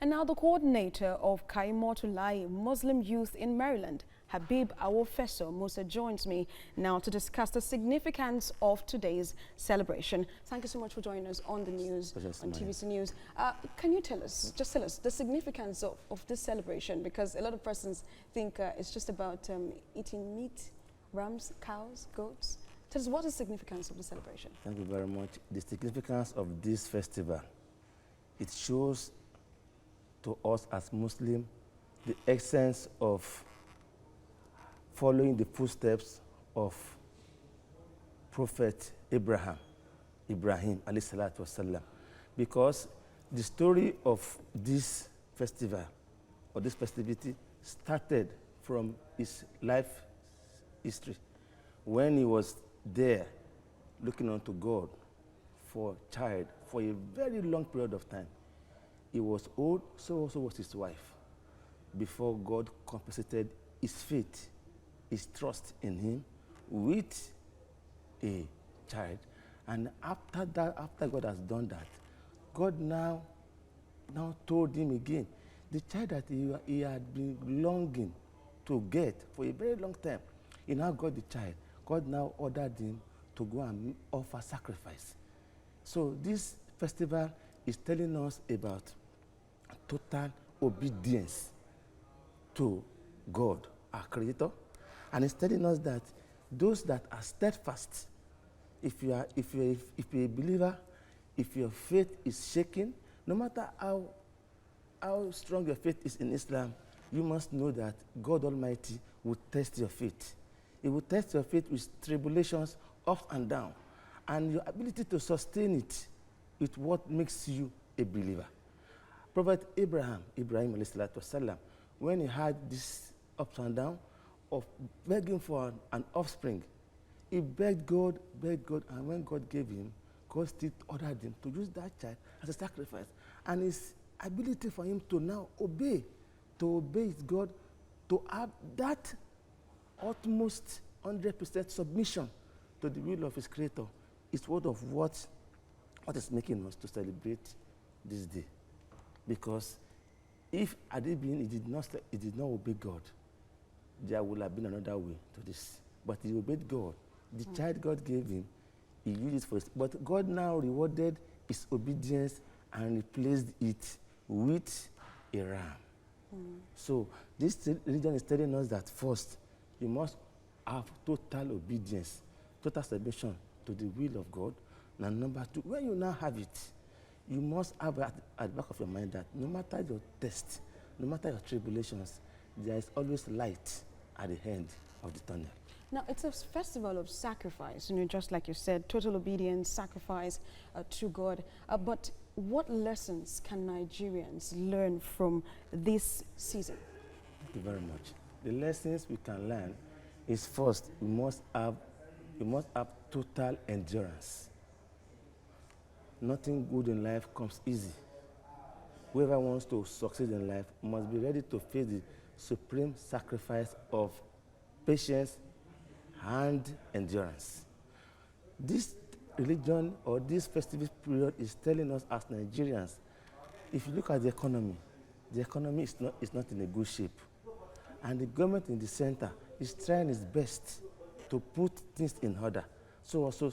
And now the coordinator of Kaimotu Muslim Youth in Maryland, Habeeb Awofeso Musa, joins me now to discuss the significance of today's celebration. Thank you so much for joining us on the news, on TVC News. Can you just tell us the significance of this celebration? Because a lot of persons think it's just about eating meat, rams, cows, goats. Tell us, what is the significance of the celebration? Thank you very much. The significance of this festival, it shows to us as Muslims the essence of following the footsteps of Prophet Ibrahim alayhi salatu wasalam. Because the story of this festival or this festivity started from his life history when he was there looking unto God for a child for a very long period of time. He was old, so also was his wife, before God compensated his faith, his trust in him with a child. And after that, after God has done that, God now told him again, the child that he had been longing to get for a very long time, he now got the child. God now ordered him to go and offer sacrifice. So this festival is telling us about total obedience to God, our Creator, and it's telling us that those that are steadfast, if you're a believer, if your faith is shaken, no matter how strong your faith is in Islam, you must know that God Almighty will test your faith. He will test your faith with tribulations up and down, and your ability to sustain it with what makes you a believer. Prophet Ibrahim alayhi salatu wasalam, when he had this ups and downs of begging for an offspring, he begged God, and when God gave him, God still ordered him to use that child as a sacrifice. And his ability for him to now obey his God, to have that utmost 100% submission to the will of his Creator, is one of what is making us to celebrate this day. Because if had it been he did not obey God, there would have been another way to this. But he obeyed God. The child God gave him, he used it for his. But God now rewarded his obedience and replaced it with a ram. So this religion is telling us that first, you must have total obedience, total submission to the will of God. And number two, when you now have it, you must have at the back of your mind that no matter your test, no matter your tribulations, there is always light at the end of the tunnel. Now, it's a festival of sacrifice, just like you said, total obedience, sacrifice to God. But what lessons can Nigerians learn from this season? Thank you very much. The lessons we can learn is, first, we must have total endurance. Nothing good in life comes easy. Whoever wants to succeed in life must be ready to face the supreme sacrifice of patience and endurance. This religion or this festive period is telling us as Nigerians, if you look at the economy is not in a good shape. And the government in the center is trying its best to put things in order. So also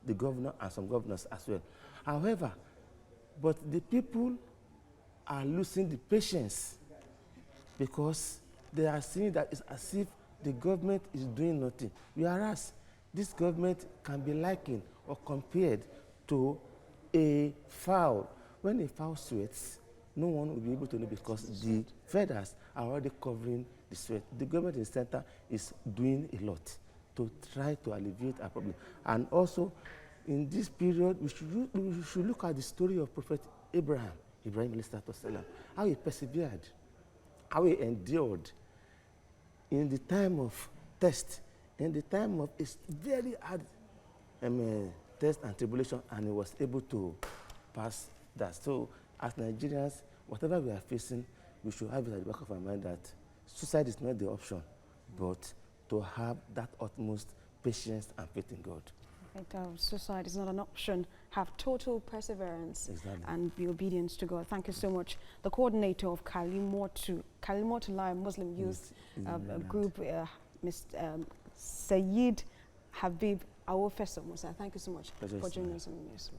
the governor and some governors as well. However, but the people are losing the patience because they are seeing that it's as if the government is doing nothing. Whereas this government can be likened or compared to a fowl. When a fowl sweats, no one will be able to know because the feathers are already covering the sweat. The government in the center is doing a lot to try to alleviate our problem. And also, in this period, we should look at the story of Prophet Ibrahim alayhi salatu wasalam, how he persevered, how he endured in the time of test, in the time of a very hard test and tribulation, and he was able to pass that. So, as Nigerians, whatever we are facing, we should have it at the back of our mind that suicide is not the option, but to have that utmost patience and faith in God. Suicide is not an option. Have total perseverance and be obedient to God. Thank you so much. The coordinator of Kaimotu Lai Muslim Youth Group, Mr. Habeeb Awofeso Musa. Thank you so much for joining us on the news.